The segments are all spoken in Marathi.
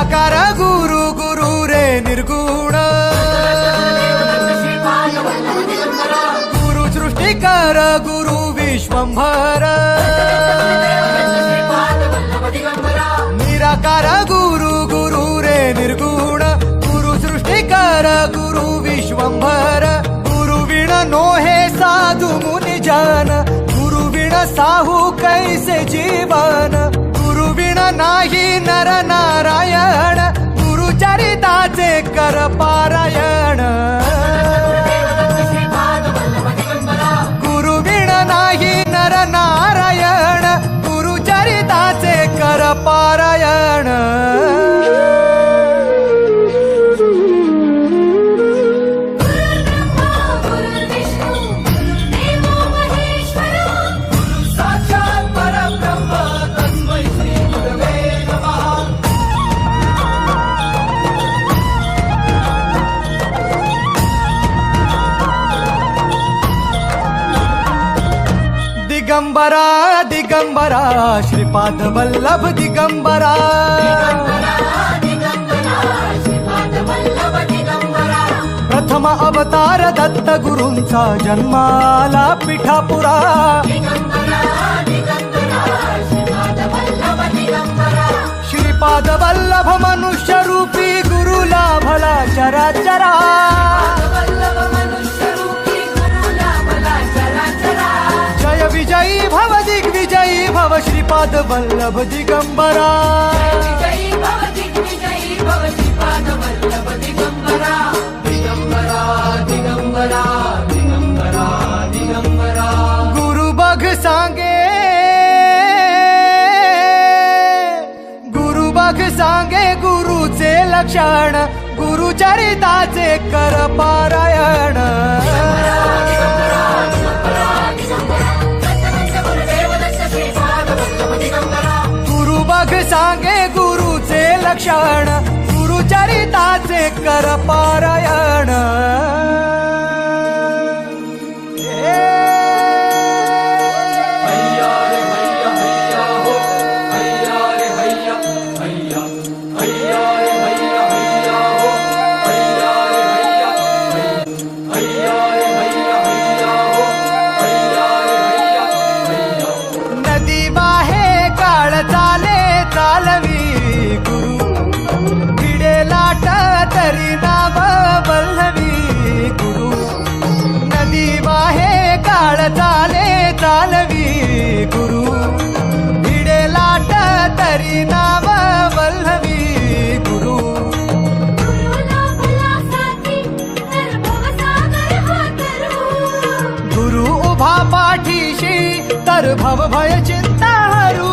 निराकार गुरु गुरु रे निर्गुण गुरु सृष्टिकर गुरु विश्वंभर निराकार गुरु गुरु रे निर्गुण गुरु सृष्टिकर गुरु विश्वंभर गुरु विण नोहे साधु मुनि जन गुरु विण साहू कैसे जीवन गुरु विण नाही नर नारायण गुरु चरिताचे कर पारायण गुरु विण नाही नर नारायण गुरु चरिताचे कर पारायण दिगंबरा दिगंबरा श्रीपाद वल्लभ दिगंबरा प्रथम अवतार दत्त गुरूंचा जन्माला पिठापुरा श्रीपाद वल्लभ मनुष्य रूपी गुरु लाभला चराचरा जय विजयी भव दिग्विजयी भव श्रीपाद वल्लभ दिगंबरा गुरु बघ सांगे गुरु बघ सांगे गुरुचे लक्षण गुरु चरिताचे कर पारायण गुरु बघ सांगे गुरुचे लक्षण गुरु चरिताचे कर पारायण तरी नाव वल्लवी गुरु नदी वाहे काळ चाले चालवी गुरु भिडे लाट तरी नाव वल्लवी गुरु गुरु उभा पाठीशी तर भव भय चिंता हरू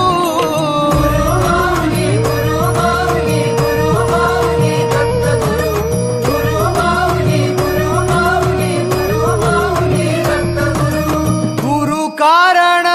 कारण